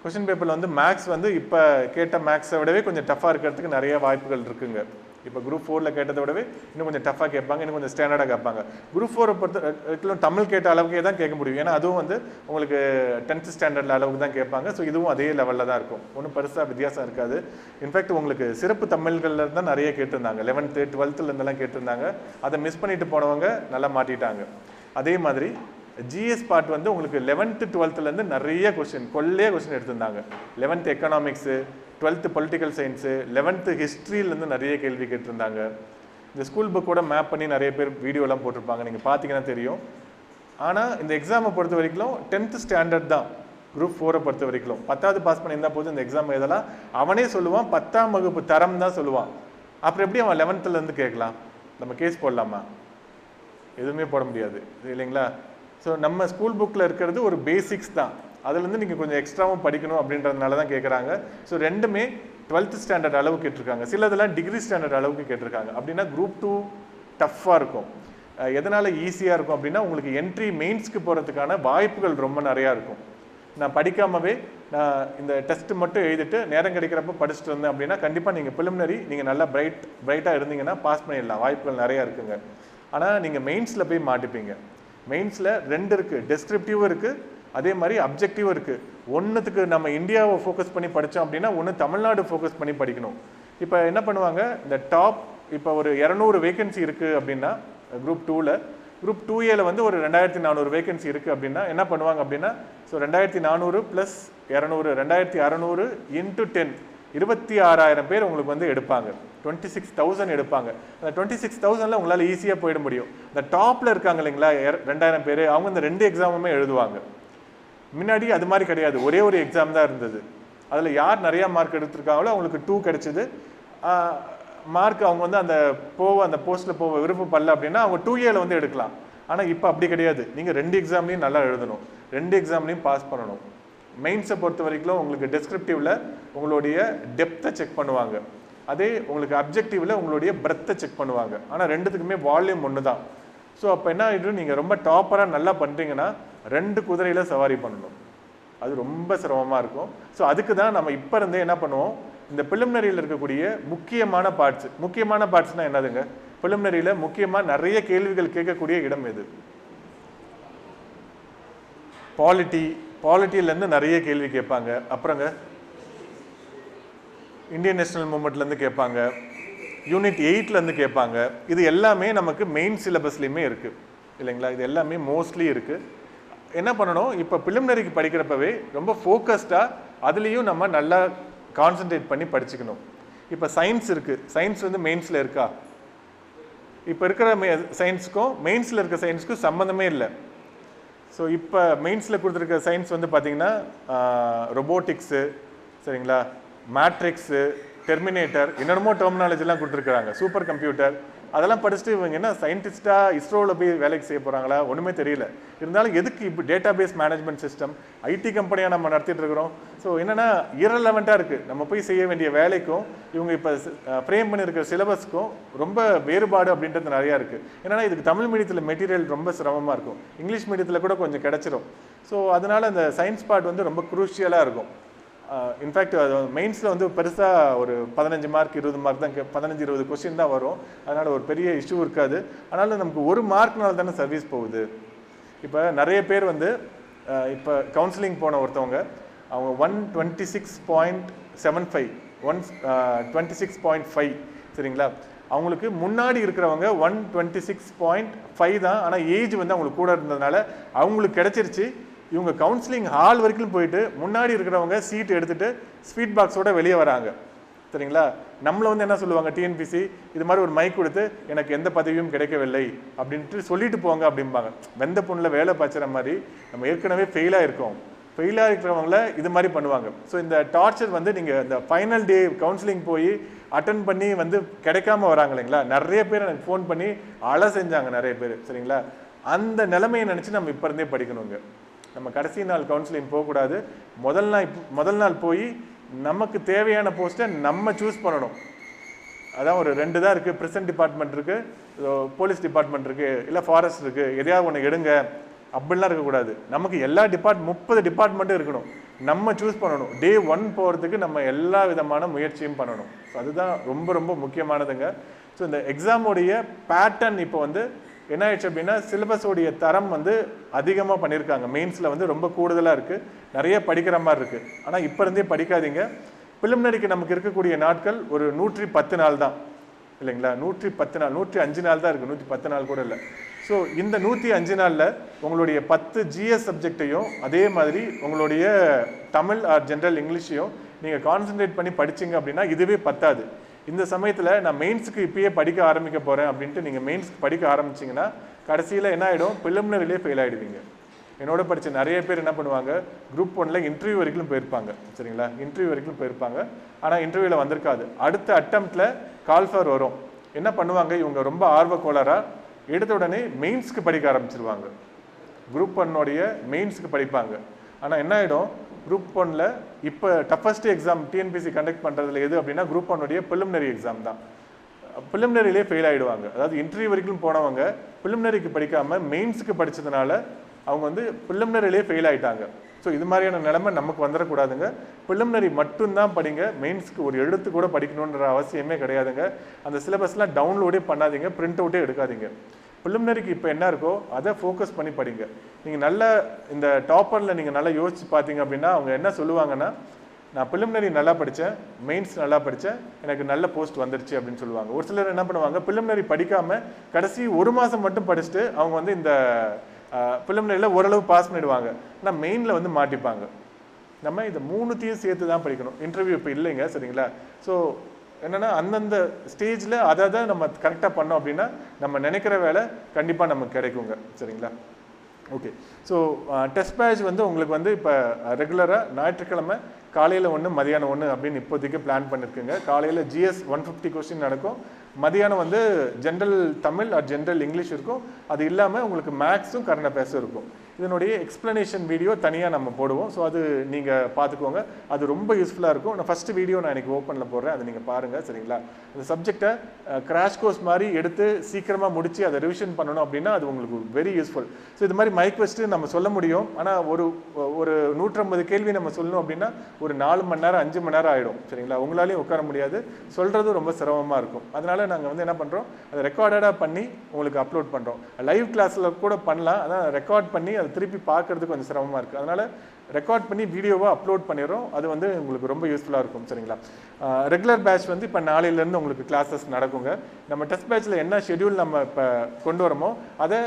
Speaker 1: கொஸ்டின் பேப்பரில் வந்து மேக்ஸ் வந்து இப்போ கேட்ட மேக்ஸை விடவே கொஞ்சம் டஃப்பாக இருக்கிறதுக்கு நிறைய வாய்ப்புகள் இருக்குங்க. இப்போ குரூப் 4ல் கேட்டதை விடவே இன்னும் கொஞ்சம் டஃப்பாக கேட்பாங்க, இன்னும் கொஞ்சம் ஸ்டாண்டர்டாக கேட்பாங்க. குரூப் 4 பொறுத்த தமிழ் கேட்ட அளவுக்கே தான் கேட்க முடியும். ஏன்னா அதுவும் வந்து உங்களுக்கு 10th ஸ்டாண்டர்டில் அளவுக்கு தான் கேட்பாங்க. ஸோ இதுவும் அதே லெவலில் தான் இருக்கும், ஒன்றும் பெருசாக வித்தியாசம் இருக்காது. இன்ஃபேக்ட் உங்களுக்கு சிறப்பு தமிழ்களில் தான் நிறைய கேட்டிருந்தாங்க. 11th 12th இருந்தெல்லாம் கேட்டிருந்தாங்க. அதை மிஸ் பண்ணிட்டு போனவங்க நல்லா மாட்டிட்டாங்க. அதே மாதிரி ஜிஎஸ் பார்ட் வந்து உங்களுக்கு 11th 12th நிறைய கொஸ்டின் எடுத்திருந்தாங்க. 11th economics, 12th political science, 11th ஹிஸ்ட்ரியிலேருந்து நிறைய கேள்வி கேட்டிருந்தாங்க. இந்த ஸ்கூல் புக்கோட மேப் பண்ணி நிறைய பேர் வீடியோலாம் போட்டிருப்பாங்க, நீங்கள் பார்த்தீங்கன்னா தெரியும். ஆனால் இந்த எக்ஸாமை பொறுத்த வரைக்கும் 10th ஸ்டாண்டர்ட் தான். குரூப் 4 பொறுத்த வரைக்கும் 10வது பாஸ் பண்ணியிருந்தால் போது இந்த எக்ஸாம் எழுதலாம். அவனே சொல்லுவான் 10ஆம் வகுப்பு தரம் தான் சொல்லுவான். அப்புறம் எப்படி அவன் 11th கேட்கலாம்? நம்ம கேஸ் போடலாமா? எதுவுமே போட முடியாது இல்லைங்களா? ஸோ நம்ம ஸ்கூல் புக்கில் இருக்கிறது ஒரு பேசிக்ஸ் தான். அதுலேருந்து நீங்கள் கொஞ்சம் எக்ஸ்ட்ராவும் படிக்கணும் அப்படின்றதுனால தான் கேட்குறாங்க. ஸோ ரெண்டுமே 12th ஸ்டாண்டர்ட் அளவு கேட்டிருக்காங்க. சிலதெல்லாம் டிகிரி ஸ்டாண்டர்ட் அளவுக்கு கேட்டிருக்காங்க. அப்படின்னா குரூப் 2 டஃப்பாக இருக்கும். எதனால் ஈஸியாக இருக்கும் அப்படின்னா உங்களுக்கு என்ட்ரி மெயின்ஸ்க்கு போகிறதுக்கான வாய்ப்புகள் ரொம்ப நிறையா இருக்கும். நான் படிக்காமவே நான் இந்த டெஸ்ட்டு மட்டும் எழுதிட்டு நேரம் கிடைக்கிறப்ப படிச்சுட்டு இருந்தேன் அப்படின்னா கண்டிப்பாக நீங்கள் ப்ரிலிமினரி நீங்கள் நல்லா பிரைட்டாக இருந்தீங்கன்னா பாஸ் பண்ணிடலாம், வாய்ப்புகள் நிறையா இருக்குங்க. ஆனால் நீங்கள் மெயின்ஸில் போய் மாட்டிப்பீங்க. மெயின்ஸில் 2 இருக்குது, டெஸ்கிரிப்டிவும் இருக்குது, அதே மாதிரி அப்ஜெக்டிவும் இருக்குது. ஒன்றுத்துக்கு நம்ம இந்தியாவை ஃபோக்கஸ் பண்ணி படித்தோம் அப்படின்னா ஒன்று தமிழ்நாடு ஃபோக்கஸ் பண்ணி படிக்கணும். இப்போ என்ன பண்ணுவாங்க, இந்த டாப் இப்போ ஒரு 200 வேகன்சி இருக்குது அப்படின்னா குரூப் 2ல், குரூப் 2A வந்து ஒரு 2400 வேகன்சி இருக்குது அப்படின்னா என்ன பண்ணுவாங்க அப்படின்னா, ஸோ 2400 + 200 2600 × 10 26,000 பேர் உங்களுக்கு வந்து எடுப்பாங்க, 26,000 எடுப்பாங்க. அந்த 26,000ல் உங்களால் ஈஸியாக போயிட முடியும். இந்த டாப்பில் இருக்காங்க இல்லைங்களா 2,000 பேர், அவங்க இந்த 2 எக்ஸாமுமே எழுதுவாங்க. முன்னாடி அது மாதிரி கிடையாது, ஒரே ஒரு எக்ஸாம் தான் இருந்தது. அதில் யார் நிறையா மார்க் எடுத்திருக்காங்களோ அவங்களுக்கு 2 கிடைச்சிது. மார்க் அவங்க வந்து அந்த போஸ்ட்டில் போக விருப்பப்படல அப்படின்னா அவங்க 2Aல வந்து எடுக்கலாம். ஆனால் இப்போ அப்படி கிடையாது, நீங்கள் 2 எக்ஸாம்லையும் நல்லா எழுதணும், 2 எக்ஸாம்லையும் பாஸ் பண்ணணும். மெயின்ஸை பொறுத்த வரைக்கும் உங்களுக்கு டெஸ்கிரிப்டிவில் உங்களுடைய டெப்த்தை செக் பண்ணுவாங்க, அதே உங்களுக்கு அப்ஜெக்டிவில் உங்களுடைய பிரெத்தை செக் பண்ணுவாங்க. ஆனால் ரெண்டுத்துக்குமே வால்யூம் ஒன்று தான். ஸோ அப்போ என்ன ஆகிடும், நீங்கள் ரொம்ப டாப்பராக நல்லா பண்ணுறீங்கன்னா 2 குதிரையில் சவாரி பண்ணணும், அது ரொம்ப சிரமமாக இருக்கும். ஸோ அதுக்கு தான் நம்ம இப்போ இருந்தே என்ன பண்ணுவோம், இந்த பிலிமினரியில் இருக்கக்கூடிய முக்கியமான பார்ட்ஸ்னால் என்னதுங்க, பிலிமினரியில் முக்கியமாக நிறைய கேள்விகள் கேட்கக்கூடிய இடம் எது? பாலிட்டியிலேருந்து நிறைய கேள்வி கேட்பாங்க. அப்புறங்க இந்தியன் நேஷனல் மூமெண்ட்லேருந்து கேட்பாங்க, யூனிட் 8லேருந்து கேட்பாங்க. இது எல்லாமே நமக்கு மெயின் சிலபஸ்லேயுமே இருக்குது இல்லைங்களா, இது எல்லாமே மோஸ்ட்லி இருக்குது. என்ன பண்ணணும், இப்போ பிலிமினரிக்கு படிக்கிறப்பவே ரொம்ப ஃபோக்கஸ்டாக அதுலேயும் நம்ம நல்லா கான்சன்ட்ரேட் பண்ணி படிச்சுக்கணும். இப்போ சயின்ஸ் இருக்குது, சயின்ஸ் வந்து மெயின்ஸில் இருக்கா? இப்போ இருக்கிற சயின்ஸுக்கும் மெயின்ஸில் இருக்க சயின்ஸுக்கும் சம்மந்தமே இல்லை. ஸோ இப்போ மெயின்ஸில் கொடுத்துருக்க சயின்ஸ் வந்து பார்த்திங்கன்னா ரொபோட்டிக்ஸு, சரிங்களா, மேட்ரிக்ஸு, டெர்மினேட்டர், என்னென்னமோ டெர்மினாலஜிலாம் கொடுத்துருக்குறாங்க, சூப்பர் கம்ப்யூட்டர். அதெல்லாம் படிச்சுட்டு இவங்க என்ன சயின்டிஸ்டாக இஸ்ரோவில் போய் வேலைக்கு செய்ய போகிறாங்களா, ஒன்றுமே தெரியல. இருந்தாலும் எதுக்கு இப்போ data base management system IT கம்பெனியாக நம்ம நடத்திட்டு இருக்கிறோம். ஸோ என்னென்னா இரலவெண்ட்டாக இருக்குது, நம்ம போய் செய்ய வேண்டிய வேலைக்கும் இவங்க இப்போ ஃப்ரேம் பண்ணியிருக்கிற சிலபஸ்க்கும் ரொம்ப வேறுபாடு அப்படின்றது நிறையா இருக்குது. என்னென்னா இதுக்கு தமிழ் மீடியத்தில் மெட்டீரியல் ரொம்ப சிரமமாக இருக்கும், இங்கிலீஷ் மீடியத்தில் கூட கொஞ்சம் கிடச்சிரும். ஸோ அதனால் அந்த சயின்ஸ் பார்ட் வந்து ரொம்ப குரூஷியலாக இருக்கும். இன்ஃபேக்ட் அது மெயின்ஸில் வந்து பெருசாக ஒரு 15 மார்க் 20 மார்க் தான் 15-20 கொஸ்டின் தான் வரும். அதனால் ஒரு பெரிய இஷ்யூ இருக்காது. அதனால் நமக்கு 1 மார்க்னால தானே சர்வீஸ் போகுது. இப்போ நிறைய பேர் வந்து இப்போ கவுன்சிலிங் போன ஒருத்தவங்க அவங்க 126.75 126.5 சரிங்களா, அவங்களுக்கு முன்னாடி இருக்கிறவங்க 126.5 தான். ஆனால் ஏஜ் வந்து அவங்களுக்கு கூட இருந்ததுனால அவங்களுக்கு கிடச்சிருச்சு. இவங்க கவுன்சிலிங் ஹால் வரைக்கும் போயிட்டு முன்னாடி இருக்கிறவங்க சீட் எடுத்துகிட்டு ஸ்வீட் பாக்ஸோட வெளியே வராங்க, சரிங்களா. நம்மளை வந்து என்ன சொல்லுவாங்க, டிஎன்பிசி இது மாதிரி ஒரு மைக் கொடுத்து எனக்கு எந்த பதவியும் கிடைக்கவில்லை அப்படின்ட்டு சொல்லிட்டு போங்க அப்படிம்பாங்க. வெந்த பொண்ணில் வேலை பாய்ச்சுற மாதிரி நம்ம ஏற்கனவே ஃபெயிலாக இருக்கோம், ஃபெயிலாக இருக்கிறவங்கள இது மாதிரி பண்ணுவாங்க. ஸோ இந்த டார்ச்சர் வந்து நீங்கள் இந்த ஃபைனல் டே கவுன்சிலிங் போய் அட்டன் பண்ணி வந்து கிடைக்காம வராங்க இல்லைங்களா. நிறைய பேர் எனக்கு ஃபோன் பண்ணி அழ செஞ்சாங்க நிறைய பேர், சரிங்களா. அந்த நிலைமையை நினச்சி நம்ம இப்போ இருந்தே படிக்கணுங்க. நம்ம கடைசி நாள் கவுன்சிலிங் போகக்கூடாது. முதல் நாள் போய் நமக்கு தேவையான போஸ்ட்டை நம்ம சூஸ் பண்ணணும். அதான் ஒரு 2 தான் இருக்குது, ப்ரிசன்ட் டிபார்ட்மெண்ட் இருக்குது, போலீஸ் டிபார்ட்மெண்ட் இருக்குது, இல்லை ஃபாரஸ்ட் இருக்குது, எதையாவது ஒன்று எடுங்க அப்படிலாம் இருக்கக்கூடாது. நமக்கு எல்லா 30 டிபார்ட்மெண்ட்டும் இருக்கணும், நம்ம சூஸ் பண்ணணும். டே 1 போகிறதுக்கு நம்ம எல்லா விதமான முயற்சியும் பண்ணணும். ஸோ அதுதான் ரொம்ப ரொம்ப முக்கியமானதுங்க. ஸோ இந்த எக்ஸாமுடைய பேட்டர்ன் இப்போ வந்து என்ன ஆயிடுச்சு அப்படின்னா, சிலபஸோடைய தரம் வந்து அதிகமாக பண்ணியிருக்காங்க. மெயின்ஸில் வந்து ரொம்ப கூடுதலாக இருக்குது, நிறைய படிக்கிற மாதிரி இருக்குது. ஆனால் இப்போ இருந்தே படிக்காதீங்க. பிலிமினரிக்கு நமக்கு இருக்கக்கூடிய நாட்கள் ஒரு 110 நாள் தான் இல்லைங்களா, 110 நாள் 105 நாள் தான் இருக்குது, 110 நாள் கூட இல்லை. ஸோ இந்த 105 நாளில் உங்களுடைய 10 ஜிஎஸ் சப்ஜெக்டையும் அதே மாதிரி உங்களுடைய தமிழ் ஆர் ஜென்ரல் இங்கிலீஷையும் நீங்கள் கான்சன்ட்ரேட் பண்ணி படிச்சிங்க அப்படின்னா இதுவே பத்தாது. இந்த சமயத்தில் நான் மெயின்ஸுக்கு இப்பயே படிக்க ஆரம்பிக்க போகிறேன் அப்படின்ட்டு நீங்கள் மெயின்ஸ்க்கு படிக்க ஆரம்பிச்சிங்கன்னா கடைசியில் என்ன ஆகிடும், பிலிமினரிலே ஃபெயில் ஆகிடுவீங்க. என்னோட படித்த நிறைய பேர் என்ன பண்ணுவாங்க, குரூப் 1ல் இன்டர்வியூ வரைக்கும் போயிருப்பாங்க, சரிங்களா, இன்டர்வியூ வரைக்கும் போயிருப்பாங்க. ஆனால் இன்டர்வியூவில் வந்திருக்காது. அடுத்த அட்டம்ப்டில் கால்ஃபர் வரும். என்ன பண்ணுவாங்க, இவங்க ரொம்ப ஆர்வக்கோளராக எடுத்த உடனே மெயின்ஸ்க்கு படிக்க ஆரம்பிச்சிருவாங்க. குரூப் 1 மெயின்ஸுக்கு படிப்பாங்க. ஆனால் என்ன ஆகிடும், குரூப் 1ல் இப்போ டஃபஸ்ட் எக்ஸாம் டிஎன்பிசி கண்டக்ட் பண்ணுறதுல எது அப்படின்னா குரூப் 1 பிலிமினரி எக்ஸாம் தான். பிலிமினரிலே ஃபெயில் ஆகிடுவாங்க. அதாவது இன்டர்வியூ வரைக்கும் போனவங்க பிலிமினரிக்கு படிக்காமல் மெயின்ஸுக்கு படித்ததுனால அவங்க வந்து பிலிமினரிலே ஃபெயில் ஆகிட்டாங்க. ஸோ இது மாதிரியான நிலைமை நமக்கு வந்துடக்கூடாதுங்க. பிலிமினரி மட்டும்தான் படிங்க, மெயின்ஸ்க்கு ஒரு எழுத்து கூட படிக்கணுன்ற அவசியமே கிடையாதுங்க. அந்த சிலபஸ்லாம் டவுன்லோடே பண்ணாதீங்க, பிரிண்ட் அவுட்டே எடுக்காதீங்க. பிலிமினரிக்கு இப்போ என்ன இருக்கோ அதை ஃபோக்கஸ் பண்ணி படிங்க. நீங்கள் நல்ல இந்த டாப்பரில் நீங்கள் நல்லா யோசிச்சு பார்த்தீங்க அப்படின்னா அவங்க என்ன சொல்லுவாங்கன்னா, நான் பிலிமினரி நல்லா படித்தேன், மெயின்ஸ் நல்லா படித்தேன், எனக்கு நல்ல போஸ்ட் வந்துருச்சு அப்படின்னு சொல்லுவாங்க. ஒரு சிலர் என்ன பண்ணுவாங்க, பிலிமினரி படிக்காமல் கடைசி 1 மாதம் மட்டும் படிச்சுட்டு அவங்க வந்து இந்த பிலிமினரியில் ஓரளவு பாஸ் பண்ணிடுவாங்க. ஆனால் மெயினில் வந்து மாட்டிப்பாங்க. நம்ம இதை 3த்தையும் சேர்த்து தான் படிக்கணும். இன்டர்வியூ இப்போ இல்லைங்க, சரிங்களா? ஸோ என்னென்னா அந்தந்த ஸ்டேஜில் அதை நம்ம கரெக்டாக பண்ணோம் அப்படின்னா நம்ம நினைக்கிற வேலை கண்டிப்பாக நமக்கு கிடைக்குங்க, சரிங்களா? ஓகே. ஸோ டெஸ்ட் பேட்ச் வந்து உங்களுக்கு வந்து இப்போ ரெகுலராக ஞாயிற்றுக்கிழமை காலையில் 1 மதியானம் 1 அப்படின்னு இப்போதைக்கு பிளான் பண்ணியிருக்குங்க. காலையில் GS 150 கொஸ்டின் நடக்கும், மதியானம் வந்து general Tamil or general English இருக்கும், அது இல்லாமல் உங்களுக்கு மேக்ஸும் கரண்ட் அஃபேர்ஸும் இருக்கும். இதனுடைய எக்ஸ்ப்ளனேஷன் வீடியோ தனியாக நம்ம போடுவோம். ஸோ அது நீங்கள் பார்த்துக்கோங்க, அது ரொம்ப யூஸ்ஃபுல்லாக இருக்கும். நான் ஃபஸ்ட்டு வீடியோ நான் இன்றைக்கி ஓப்பனில் போடுறேன், அதை நீங்கள் பாருங்கள், சரிங்களா? அந்த சப்ஜெக்டை கிராஷ் கோர்ஸ் மாதிரி எடுத்து சீக்கிரமாக முடித்து அதை ரிவிஷன் பண்ணணும் அப்படின்னா அது உங்களுக்கு வெரி யூஸ்ஃபுல். ஸோ இது மாதிரி மைக் வச்சுட்டு நம்ம சொல்ல முடியும், ஆனால் ஒரு 150 கேள்வி நம்ம சொல்லணும் அப்படின்னா ஒரு 4 மணி நேரம் 5 மணி நேரம் ஆகிடும், சரிங்களா? உங்களாலையும் உட்கார முடியாது, சொல்கிறது ரொம்ப சிரமமாக இருக்கும். அதனால் நாங்கள் வந்து என்ன பண்ணுறோம், அதை ரெக்கார்டடாக பண்ணி உங்களுக்கு அப்லோட் பண்ணுறோம். லைவ் கிளாஸில் கூட பண்ணலாம், அதான் ரெக்கார்ட் பண்ணி அதை திருப்பி பார்க்கறதுக்கு கொஞ்சம் சிரமமாக இருக்குது. அதனால் ரெக்கார்ட் பண்ணி வீடியோவாக அப்லோட் பண்ணிடுறோம், அது வந்து உங்களுக்கு ரொம்ப யூஸ்ஃபுல்லாக இருக்கும், சரிங்களா? ரெகுலர் பேட்ச் வந்து இப்போ நாளையிலேருந்து உங்களுக்கு கிளாஸஸ் நடக்குங்க. நம்ம டெஸ்ட் பேட்சில் என்ன ஷெட்யூல் நம்ம இப்போ கொண்டு வரோமோ அதை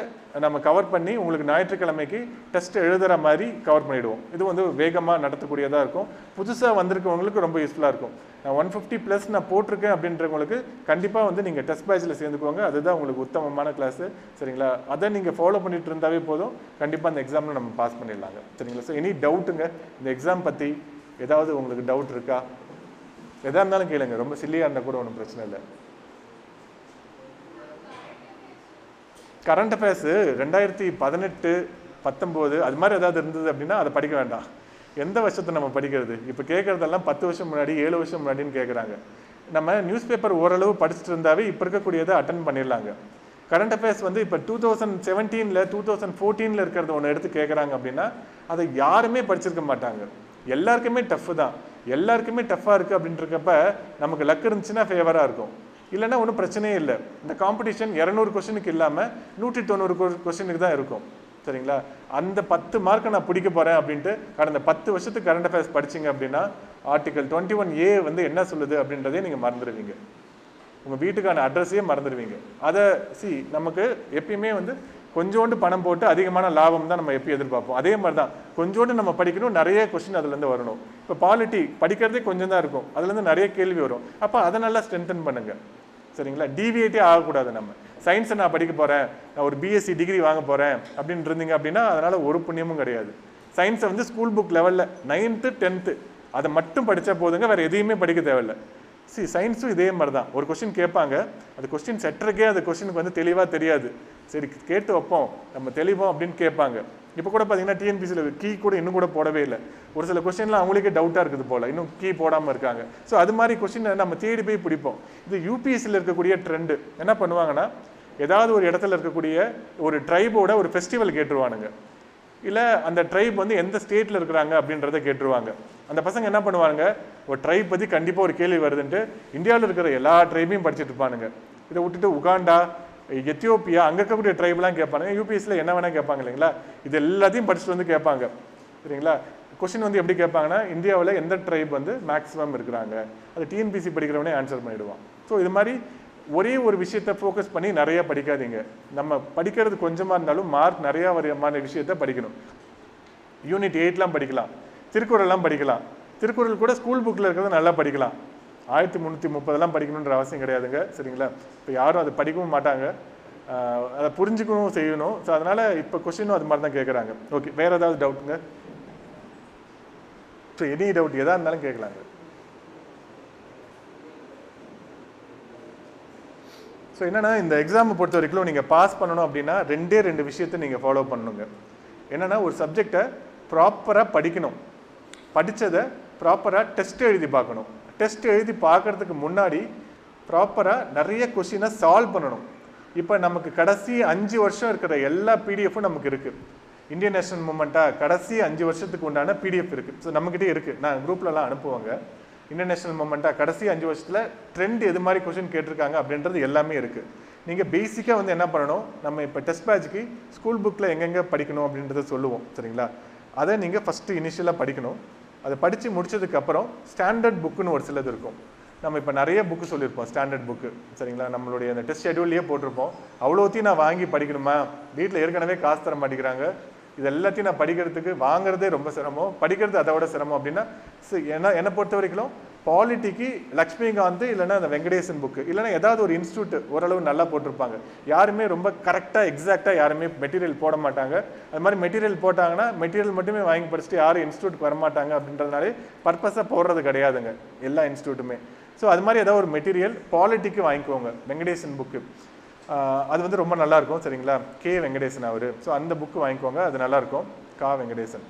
Speaker 1: நம்ம கவர் பண்ணி உங்களுக்கு ஞாயிற்றுக்கிழமைக்கு டெஸ்ட் எழுதுகிற மாதிரி கவர் பண்ணிவிடுவோம். இது வந்து வேகமாக நடத்தக்கூடியதாக இருக்கும், புதுசாக வந்திருக்கவங்களுக்கு ரொம்ப யூஸ்ஃபுல்லாக இருக்கும். நான் 150+ நான் போட்டிருக்கேன் அப்படின்றவங்களுக்கு கண்டிப்பாக வந்து நீங்கள் டெஸ்ட் பேட்சில் சேர்ந்துக்குவாங்க, அதுதான் உங்களுக்கு உத்தமமான கிளாஸு, சரிங்களா? அதை நீங்கள் ஃபாலோ பண்ணிட்டு இருந்தாவே போதும், கண்டிப்பாக அந்த எக்ஸாமில் நம்ம பாஸ் பண்ணிடலாங்க, சரிங்களா? ஸோ எனி டவுட்டுங்க இந்த எக்ஸாம் பற்றி ஏதாவது உங்களுக்கு டவுட் இருக்கா? எதாக இருந்தாலும் கேளுங்க, ரொம்ப சில்லியாக இருந்தால் கூட ஒன்றும் பிரச்சனை இல்லை. கரண்ட் அஃபேர்ஸு 2018, 19 அது மாதிரி ஏதாவது இருந்தது அப்படின்னா அதை படிக்க வேண்டாம். எந்த வருஷத்தை நம்ம படிக்கிறது? இப்போ கேட்குறதெல்லாம் 10 வருஷம் முன்னாடி 7 வருஷம் முன்னாடின்னு கேட்குறாங்க. நம்ம நியூஸ் பேப்பர் ஓரளவு படிச்சுட்டு இருந்தாவே இப்போ இருக்கக்கூடியதை அட்டன் பண்ணிடலாங்க. கரண்ட் அஃபேர்ஸ் வந்து இப்போ 2017, 2014 இருக்கிறத ஒன்று எடுத்து கேட்குறாங்க அப்படின்னா அதை யாருமே படிச்சிருக்க மாட்டாங்க. எல்லாருக்குமே டஃப்பு தான், எல்லாருக்குமே டஃப்பாக இருக்குது அப்படின்றப்ப நமக்கு லக் இருந்துச்சுன்னா ஃபேவராக இருக்கும், இல்லைன்னா ஒன்றும் பிரச்சனையே இல்லை. இந்த காம்படிஷன் 200 கொஸ்டினுக்கு இல்லாமல் 190 கொஸ்டினுக்கு தான் இருக்கும், சரிங்களா? அந்த 10 மார்க்கை நான் பிடிக்க போகிறேன் அப்படின்ட்டு கடந்த 10 வருஷத்துக்கு கரண்ட் அஃபேர்ஸ் படிச்சிங்க அப்படின்னா ஆர்டிகல் 21A வந்து என்ன சொல்லுது அப்படின்றதே நீங்கள் மறந்துடுவீங்க, உங்கள் வீட்டுக்கான அட்ரஸையே மறந்துடுவீங்க. அதை நமக்கு எப்பயுமே வந்து கொஞ்சோண்டு பணம் போட்டு அதிகமான லாபம் தான் நம்ம எப்பயும் எதிர்பார்ப்போம். அதே மாதிரி தான் கொஞ்சோண்டு நம்ம படிக்கணும், நிறைய கொஸ்டின் அதுலேருந்து வரணும். இப்போ பாலிட்டி படிக்கிறதே கொஞ்சம் தான் இருக்கும், அதுலேருந்து நிறைய கேள்வி வரும். அப்போ அதை நல்லா ஸ்ட்ரென்தன் பண்ணுங்கள், சரிங்களா? டிவியேட்டே ஆகக்கூடாது. நம்ம சயின்ஸை நான் படிக்க போகிறேன், நான் ஒரு BSc டிகிரி வாங்க போகிறேன் அப்படின்னு இருந்தீங்க அப்படின்னா அதனால் ஒரு புண்ணியமும் கிடையாது. சயின்ஸை வந்து ஸ்கூல் புக் லெவலில் 9th 10th அதை மட்டும் படித்தா போதுங்க, வேறு எதையுமே படிக்க தேவையில்லை. சயின்ஸும் இதே மாதிரி தான். ஒரு கொஸ்டின் கேட்பாங்க, அது கொஸ்டின் செட்டருக்கே அந்த கொஸ்டினுக்கு வந்து தெளிவாக தெரியாது, சரி கேட்டு வைப்போம் நம்ம தெளிவோம் அப்படின்னு கேட்பாங்க. இப்போ கூட பார்த்தீங்கன்னா TNPSசியில் கீ கூட இன்னும் கூட போடவே இல்லை. ஒரு சில கொஸ்டின்லாம் அவங்களுக்கே டவுட்டாக இருக்குது போல், இன்னும் கீ போடாமல் இருக்காங்க. ஸோ அது மாதிரி கொஸ்டின் நம்ம தேடி போய் பிடிப்போம். இது UPSசியில் இருக்கக்கூடிய ட்ரெண்டு என்ன பண்ணுவாங்கன்னா, ஏதாவது ஒரு இடத்துல இருக்கக்கூடிய ஒரு ட்ரைபோட ஒரு ஃபெஸ்டிவல் கேட்டுருவானுங்க, இல்லை அந்த ட்ரைப் வந்து எந்த ஸ்டேட்டில் இருக்கிறாங்க அப்படின்றத கேட்டுருவாங்க. அந்த பசங்க என்ன பண்ணுவாங்க, ஒரு ட்ரைப் பற்றி கண்டிப்பாக ஒரு கேள்வி வருதுன்ட்டு இந்தியாவில் இருக்கிற எல்லா ட்ரைபையும் படிச்சுட்டு இருப்பானுங்க. இதை விட்டுட்டு உகாண்டா, எத்தியோப்பியா அங்கே இருக்கக்கூடிய ட்ரைப்லாம் கேட்பானுங்க. UPSசியில் என்ன வேணால் கேட்பாங்க இல்லைங்களா, இது எல்லாத்தையும் படிச்சுட்டு வந்து கேட்பாங்க, சரிங்களா? கொஸ்டின் வந்து எப்படி கேட்பாங்கன்னா, இந்தியாவில் எந்த ட்ரைப் வந்து மேக்ஸிமம் இருக்கிறாங்க, அது TNPSசி படிக்கிறவனே ஆன்சர் பண்ணிவிடுவான். ஸோ இது மாதிரி ஒரே ஒரு விஷயத்தை ஃபோக்கஸ் பண்ணி நிறைய படிக்காதீங்க. நம்ம படிக்கிறது கொஞ்சமாக இருந்தாலும் மார்க் நிறையா வரையமான விஷயத்த படிக்கணும். யூனிட் 8லாம் படிக்கலாம், திருக்குறள்லாம் படிக்கலாம். திருக்குறள் கூட ஸ்கூல் புக்கில் இருக்கிறத நல்லா படிக்கலாம். 1330 படிக்கணுன்ற அவசியம் கிடையாதுங்க, சரிங்களா? இப்போ யாரும் அதை படிக்கவும் மாட்டாங்க, அதை புரிஞ்சுக்கவும் செய்யணும். ஸோ அதனால் இப்போ கொஸ்டினும் அது மாதிரி தான் கேட்குறாங்க. ஓகே, வேறு ஏதாவது டவுட்டுங்க? ஸோ எனி டவுட் எதாக இருந்தாலும் கேட்கலாங்க. ஸோ என்னென்னா இந்த எக்ஸாமை பொறுத்த வரைக்கும் நீங்கள் பாஸ் பண்ணணும் அப்படின்னா 2 விஷயத்தை நீங்கள் ஃபாலோ பண்ணணுங்க. என்னென்னா ஒரு சப்ஜெக்டை ப்ராப்பராக படிக்கணும், படித்ததை ப்ராப்பராக டெஸ்ட் எழுதி பார்க்கணும். டெஸ்ட் எழுதி பார்க்குறதுக்கு முன்னாடி ப்ராப்பராக நிறைய கொஸ்டினை சால்வ் பண்ணணும். இப்போ நமக்கு கடைசி 5 வருஷம் இருக்கிற எல்லா PDFும் நமக்கு இருக்குது. இந்தியன் நேஷனல் மூமெண்ட்டாக கடைசி 5 வருஷத்துக்கு உண்டான PDF இருக்குது. ஸோ நம்மக்கிட்டே இருக்குது, நான் குரூப்லலாம் அனுப்புவாங்க. இந்தியன் நேஷனல் மூமெண்ட்டாக கடைசி 5 வருஷத்தில் ட்ரெண்ட் எது மாதிரி கொஸ்டின் கேட்டிருக்காங்க அப்படின்றது எல்லாமே இருக்குது. நீங்கள் பேசிக்காக வந்து என்ன பண்ணணும், நம்ம இப்போ டெஸ்ட் பேட்சுக்கு ஸ்கூல் புக்கில் எங்கெங்கே படிக்கணும் அப்படின்றத சொல்லுவோம், சரிங்களா? அதை நீங்கள் ஃபஸ்ட்டு இனிஷியலாக படிக்கணும். அதை படித்து முடிச்சதுக்கப்புறம் ஸ்டாண்டர்ட் புக்குன்னு ஒரு சிலது இருக்கும். நம்ம இப்போ நிறைய புக்கு சொல்லியிருப்போம், ஸ்டாண்டர்ட் புக்கு, சரிங்களா? நம்மளுடைய அந்த டெஸ்ட் ஷெடியூல்லையே போட்டிருப்போம். அவ்வளோத்தையும் நான் வாங்கி படிக்கணுமா, வீட்டில் ஏற்கனவே காசு தர மாட்டேங்கிறாங்க, இது எல்லாத்தையும் நான் படிக்கிறதுக்கு வாங்குறதே ரொம்ப சிரமம், படிக்கிறது அதை விட சிரமம் அப்படின்னா என்னை பொறுத்த வரைக்கும் பாலிட்டிக்கு லக்ஷ்மிகாந்த் இல்லைன்னா அந்த வெங்கடேசன் புக்கு இல்லைன்னா ஏதாவது ஒரு இன்ஸ்டியூட் ஓரளவு நல்லா போட்டிருப்பாங்க. யாருமே ரொம்ப கரெக்டாக எக்ஸாக்டாக யாருமே மெட்டீரியல் போட மாட்டாங்க. அது மாதிரி மெட்டீரியல் போட்டாங்கன்னா மெட்டீரியல் மட்டுமே வாங்கி படிச்சுட்டு யாரும் இன்ஸ்டியூட்டுக்கு வரமாட்டாங்க அப்படின்றதுனாலே பர்பஸாக போடுறது கிடையாதுங்க எல்லா இன்ஸ்டியூட்டுமே. ஸோ அது மாதிரி ஏதாவது ஒரு மெட்டீரியல் பாலிட்டிக்கு வாங்கிக்குவோங்க. வெங்கடேசன் புக்கு அது வந்து ரொம்ப நல்லாயிருக்கும் சரிங்களா. கே வெங்கடேசன் அவர். ஸோ அந்த புக்கு வாங்கிக்கோங்க, அது நல்லாயிருக்கும். கா வெங்கடேசன்.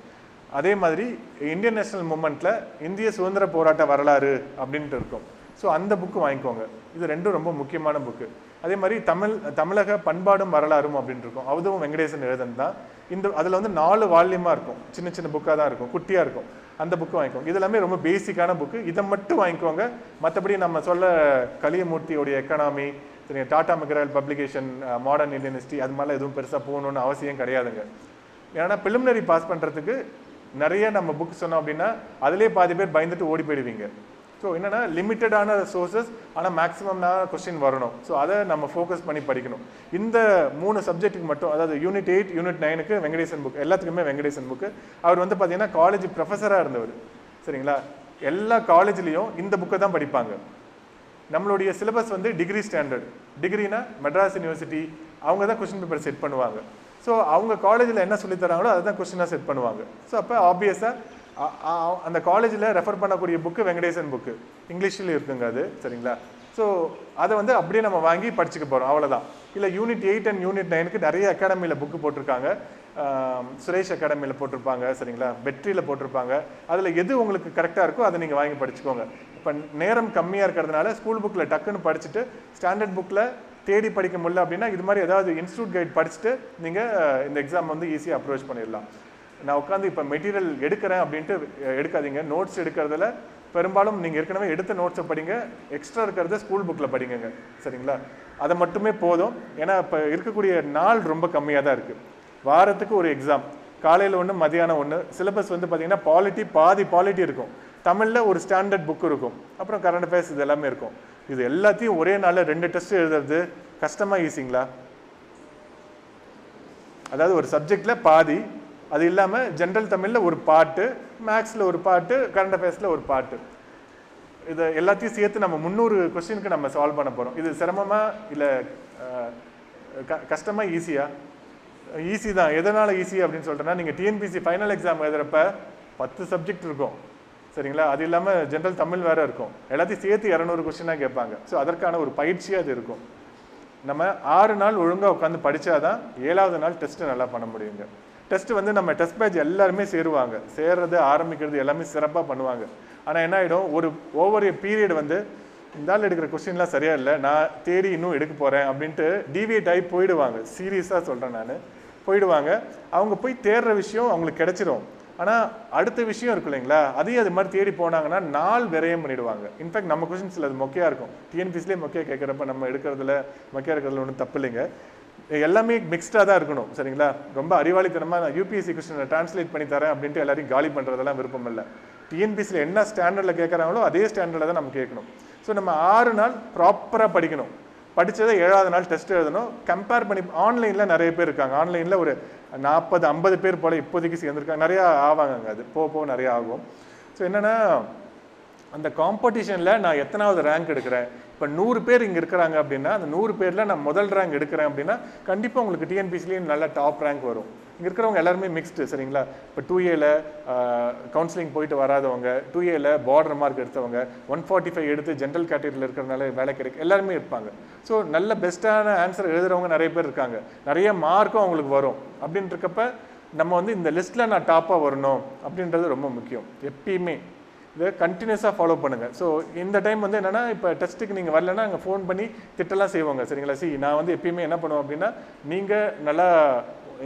Speaker 1: அதே மாதிரி இந்தியன் நேஷனல் மூமெண்ட்டில் இந்திய சுதந்திர போராட்ட வரலாறு அப்படின்ட்டு இருக்கும். ஸோ அந்த புக்கு வாங்கிக்கோங்க. இது ரெண்டும் ரொம்ப முக்கியமான புக்கு. அதே மாதிரி தமிழக பண்பாடும் வரலாறும் அப்படின்ட்டு இருக்கும். அதுவும் வெங்கடேசன் எழுதுனது தான். அதில் வந்து 4 வால்யூமாக இருக்கும், சின்ன சின்ன புக்காக தான் இருக்கும், குட்டியாக இருக்கும். அந்த புக்கு வாங்கிக்கோங்க. இது எல்லாமே ரொம்ப பேசிக்கான புக்கு. இதை மட்டும் வாங்கிக்கோங்க. மற்றபடி நம்ம சொல்ல கலியமூர்த்தியோடைய economy, Tata McGraw publication, modern Indian history, அது மாதிரிலாம் எதுவும் பெருசாக போகணுன்னு அவசியம் கிடையாதுங்க. ஏன்னா ப்ரிலிமினரி பாஸ் பண்ணுறதுக்கு நிறைய நம்ம புக் சொன்னோம் அப்படின்னா அதிலே பாதி பேர் பயந்துட்டு ஓடி போயிடுவீங்க. ஸோ என்னென்னா லிமிட்டடான சோர்சஸ், ஆனால் மேக்ஸிமம்னா கொஸ்டின் வரணும். ஸோ அதை நம்ம ஃபோக்கஸ் பண்ணி படிக்கணும். இந்த 3 சப்ஜெக்ட்டுக்கு மட்டும், அதாவது யூனிட் 8 யூனிட் 9க்கு வெங்கடேசன் புக், எல்லாத்துக்குமே வெங்கடேசன் புக்கு. அவர் வந்து பார்த்தீங்கன்னா காலேஜ் ப்ரொஃபஸராக இருந்தவர் சரிங்களா. எல்லா காலேஜ்லேயும் இந்த புக்கை தான் படிப்பாங்க. நம்மளுடைய சிலபஸ் வந்து டிகிரி ஸ்டாண்டர்ட். டிகிரினா மெட்ராஸ் யூனிவர்சிட்டி அவங்க தான் கொஸ்டின் பேப்பர் செட் பண்ணுவாங்க. ஸோ அவங்க காலேஜில் என்ன சொல்லித்தராங்களோ அதை தான் கொஸ்டினாக செட் பண்ணுவாங்க. ஸோ அப்போ ஆப்வியஸாக அந்த காலேஜில் ரெஃபர் பண்ணக்கூடிய புக்கு வெங்கடேசன் புக்கு, இங்கிலீஷ்லேயும் இருக்குங்க அது சரிங்களா. ஸோ அதை வந்து அப்படியே நம்ம வாங்கி படிச்சுக்க போகிறோம், அவ்வளோதான். இல்லை யூனிட் 8 அண்ட் யூனிட் 9க்கு நிறைய அகாடமியில் புக்கு போட்டிருக்காங்க. சுரேஷ் அகாடமியில் போட்டிருப்பாங்க சரிங்களா, வெற்றியில் போட்டிருப்பாங்க. அதில் எது உங்களுக்கு கரெக்டாக இருக்கோ அதை நீங்கள் வாங்கி படிச்சுக்கோங்க. இப்போ நேரம் கம்மியாக இருக்கிறதுனால ஸ்கூல் புக்கில் டக்குன்னு படிச்சுட்டு ஸ்டாண்டர்ட் புக்கில் தேடி படிக்க முடியல அப்படின்னா இது மாதிரி ஏதாவது இன்ஸ்டியூட் கைட் படிச்சுட்டு நீங்கள் இந்த எக்ஸாம் வந்து ஈஸியாக அப்ரோச் பண்ணிடலாம். நான் உட்காந்து இப்போ மெட்டீரியல் எடுக்கிறேன் அப்படின்ட்டு எடுக்காதீங்க. நோட்ஸ் எடுக்கிறதுல பெரும்பாலும் நீங்கள் ஏற்கனவே எடுத்த நோட்ஸை படிங்க, எக்ஸ்ட்ரா இருக்கிறத ஸ்கூல் புக்கில் படிங்க சரிங்களா. அதை மட்டுமே போதும். ஏன்னா இப்போ இருக்கக்கூடிய நாள் ரொம்ப கம்மியாக தான் இருக்குது. வாரத்துக்கு ஒரு எக்ஸாம், காலையில் ஒன்று மதியானம் ஒன்று. சிலபஸ் வந்து பார்த்தீங்கன்னா பாதி பாலிட்டி இருக்கும், தமிழில் ஒரு ஸ்டாண்டர்ட் புக் இருக்கும், அப்புறம் கரண்ட் அஃபேர்ஸ் இது எல்லாமே இருக்கும். இது எல்லாத்தையும் ஒரே நாளில் 2 டெஸ்ட் எழுதுறது கஷ்டமாக ஈஸிங்களா? அதாவது ஒரு சப்ஜெக்டில் பாதி, அது இல்லாமல் ஜென்ரல் தமிழில் ஒரு பாட்டு, மேக்ஸில் ஒரு பாட்டு, கரண்ட் அஃபேர்ஸில் ஒரு பாட்டு. இதை எல்லாத்தையும் சேர்த்து நம்ம 300 கொஸ்டினுக்கு நம்ம சால்வ் பண்ண போகிறோம். இது சிரமமாக இல்லை கஷ்டமாக ஈஸியா? ஈஸி தான். எதனால் ஈஸி அப்படின்னு சொல்கிறேன்னா, நீங்கள் டிஎன்பிசி ஃபைனல் எக்ஸாம் எழுதுறப்ப 10 சப்ஜெக்ட் இருக்கும் சரிங்களா. அது இல்லாமல் ஜென்ரல் தமிழ் வேறு இருக்கும். எல்லாத்தையும் சேர்த்து 200 கொஸ்டினாக கேட்பாங்க. ஸோ அதற்கான ஒரு பயிற்சியாக அது இருக்கும். நம்ம 6 நாள் ஒழுங்காக உட்காந்து படித்தாதான் 7வது நாள் டெஸ்ட்டு நல்லா பண்ண முடியுங்க. டெஸ்ட் வந்து நம்ம டெஸ்ட் பேட்ச் எல்லாருமே சேருவாங்க, சேர்றது ஆரம்பிக்கிறது எல்லாமே சிறப்பாக பண்ணுவாங்க. ஆனால் என்ன ஆகிடும், ஒவ்வொரு பீரியட் வந்து இந்த ஆள் எடுக்கிற கொஸ்டின்லாம் சரியா இல்லை, நான் தேடி இன்னும் எடுக்க போகிறேன் அப்படின்ட்டு டிவியேட் ஆகி போயிடுவாங்க. சீரியஸாக சொல்கிறேன், நான் போயிடுவாங்க. அவங்க போய் தேடுற விஷயம் அவங்களுக்கு கிடைச்சிரும். ஆனால் அடுத்த விஷயம் இருக்கு இல்லைங்களா, அதையும் அது மாதிரி தேடி போனாங்கன்னா நாள் விரயம் பண்ணிடுவாங்க. இன்ஃபேக்ட் நம்ம கொஸ்டின்ஸில் அது மொக்கையாக இருக்கும். டிஎன்பிசிலே மொக்கையாக கேட்குறப்ப நம்ம எடுக்கிறதுல மொக்கையாக இருக்கிறதுல ஒன்றும் தப்பு இல்லைங்க. எல்லாமே மிக்ஸ்டாக தான் இருக்கணும் சரிங்களா. ரொம்ப அறிவாளித்தனமாக நான் யூபிஎஸ்சி கொஸ்டினை டிரான்ஸ்லேட் பண்ணி தரேன் அப்படின்ட்டு எல்லாரையும் காலி பண்ணுறதெல்லாம் விருப்பம் இல்லை. டிஎன்பிசியில் என்ன ஸ்டாண்டர்டில் கேட்குறாங்களோ அதே ஸ்டாண்டர்டில் தான் நம்ம கேட்கணும். ஸோ நம்ம 6 நாள் ப்ராப்பராக படிக்கணும். படித்ததை 7வது நாள் டெஸ்ட் எழுதணும். கம்பேர் பண்ணி ஆன்லைனில் நிறைய பேர் இருக்காங்க. ஆன்லைனில் ஒரு 40-50 பேர் போல் இப்போதைக்கு சேர்ந்துருக்காங்க. நிறையா ஆவாங்க, அது போக நிறையா ஆகும். ஸோ என்னென்னா, அந்த காம்படிஷனில் நான் எத்தனாவது ரேங்க் எடுக்கிறேன், இப்போ 100 பேர் இங்கே இருக்கிறாங்க அப்படின்னா அந்த 100 பேரில் நான் முதல் ரேங்க் எடுக்கிறேன் அப்படின்னா கண்டிப்பாக உங்களுக்கு டிஎன்பிசிலேயும் நல்ல டாப் ரேங்க் வரும். இங்கே இருக்கிறவங்க எல்லாருமே மிக்ஸ்டு சரிங்களா. இப்போ 2Aல கவுன்சிலிங் போயிட்டு வராதவங்க, 2Aல பார்டர் மார்க் எடுத்தவங்க, 145 எடுத்து ஜென்ரல் கேட்டகரியில் இருக்கிறனால வேலை கிடைக்கும், எல்லாருமே இருப்பாங்க. ஸோ நல்ல பெஸ்ட்டான ஆன்சர் எழுதுறவங்க நிறைய பேர் இருக்காங்க, நிறைய மார்க்கும் அவங்களுக்கு வரும். அப்படின்றக்கப்ப நம்ம வந்து இந்த லிஸ்ட்டில் நான் டாப்பாக வரணும் அப்படின்றது ரொம்ப முக்கியம். எப்பயுமே இதை கண்டினியூஸாக ஃபாலோ பண்ணுங்கள். ஸோ இந்த டைம் வந்து என்னென்னா, இப்போ டெஸ்ட்டுக்கு நீங்கள் வரலன்னா அங்கே ஃபோன் பண்ணி திட்டலாம் செய்வாங்க சரிங்களா. நான் வந்து எப்பயுமே என்ன பண்ணுவேன் அப்படின்னா, நீங்கள் நல்லா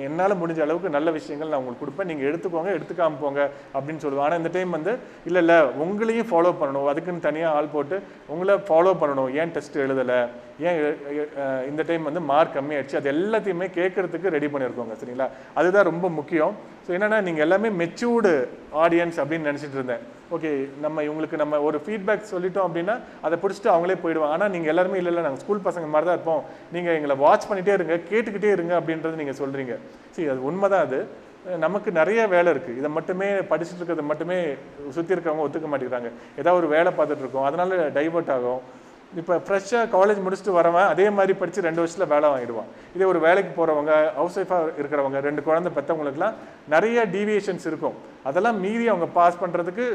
Speaker 1: என்னால் முடிஞ்ச அளவுக்கு நல்ல விஷயங்கள் நான் உங்களுக்கு கொடுப்பேன், நீங்கள் எடுத்துக்கோங்க, எடுத்துக்காம போங்க அப்படின்னு சொல்லுவேன். ஆனால் இந்த டைம் வந்து இல்லை உங்களையும் ஃபாலோ பண்ணணும், அதுக்குன்னு தனியாக ஆள் போட்டு உங்களை ஃபாலோ பண்ணணும். ஏன் டெஸ்ட் எழுதலை, ஏன் இந்த டைம் வந்து மார்க் கம்மியாகிடுச்சு, அது எல்லாத்தையுமே கேட்குறதுக்கு ரெடி பண்ணியிருக்கோங்க சரிங்களா. அதுதான் ரொம்ப முக்கியம். ஸோ என்னென்னா, நீங்கள் எல்லாமே மெச்சூர்டு ஆடியன்ஸ் அப்படின்னு நினச்சிட்டு இருந்தேன். ஓகே, இவங்களுக்கு நம்ம ஒரு ஃபீட்பேக் சொல்லிட்டோம் அப்படின்னா அதை பிடிச்சிட்டு அவங்களே போயிடுவாங்க. ஆனால் நீங்கள் எல்லாருமே இல்லை நாங்கள் ஸ்கூல் பசங்க மாதிரி தான் இருப்போம், நீங்கள் எங்களை வாட்ச் பண்ணிகிட்டே இருங்க, கேட்டுக்கிட்டே இருங்க அப்படின்றது நீங்கள் சொல்கிறீங்க. சரி, அது உண்மை தான். அது நமக்கு நிறைய வேலை இருக்குது, இதை மட்டுமே படிச்சுட்டு இருக்கிறத மட்டுமே சுற்றி இருக்கவங்க ஒத்துக்க மாட்டேங்கிறாங்க. ஏதாவது ஒரு வேலை பார்த்துட்டு இருக்கோம், அதனால டைவர்ட் ஆகும். இப்போ ஃப்ரெஷ்ஷாக காலேஜ் முடிச்சுட்டு வரவன் அதே மாதிரி படித்து 2 வருஷத்தில் வேலை வாங்கிடுவான். இதே ஒரு வேலைக்கு போகிறவங்க, ஹவுஸ் ஒய்ஃபாக இருக்கிறவங்க, 2 குழந்தை பெற்றவங்களுக்குலாம் நிறைய டீவியேஷன்ஸ் இருக்கும். அதெல்லாம் மீறி அவங்க பாஸ் பண்ணுறதுக்கு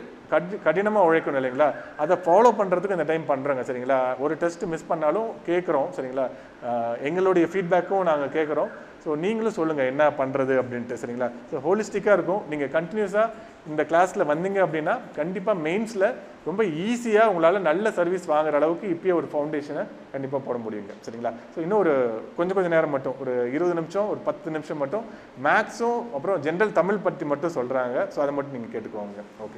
Speaker 1: கடினமாக உழைக்கணும் இல்லைங்களா? அதை ஃபாலோ பண்ணுறதுக்கு இந்த டைம் பண்ணுறாங்க சரிங்களா? ஒரு டெஸ்ட் மிஸ் பண்ணாலும் கேட்குறோம் சரிங்களா? எங்களுடைய ஃபீட்பேக்கும் நாங்கள் கேட்குறோம். ஸோ நீங்களும் சொல்லுங்கள் என்ன பண்ணுறது அப்படின்ட்டு சரிங்களா? ஸோ ஹோலிஸ்டிக்காக இருக்கும். நீங்கள் கண்டினியூஸாக இந்த கிளாஸில் வந்தீங்க அப்படின்னா கண்டிப்பாக மெயின்ஸில் ரொம்ப ஈஸியாக உங்களால் நல்ல சர்வீஸ் வாங்குற அளவுக்கு இப்பயே ஒரு ஃபவுண்டேஷனை கண்டிப்பாக போட முடியுங்க சரிங்களா? ஸோ இன்னும் ஒரு கொஞ்சம் நேரம் மட்டும், ஒரு 20 நிமிஷம், ஒரு 10 நிமிஷம் மட்டும் மேக்ஸும் அப்புறம் ஜென்ரல் தமிழ் பற்றி மட்டும் சொல்கிறாங்க. ஸோ அதை மட்டும் நீங்கள் கேட்டுக்கோங்க. ஓகே.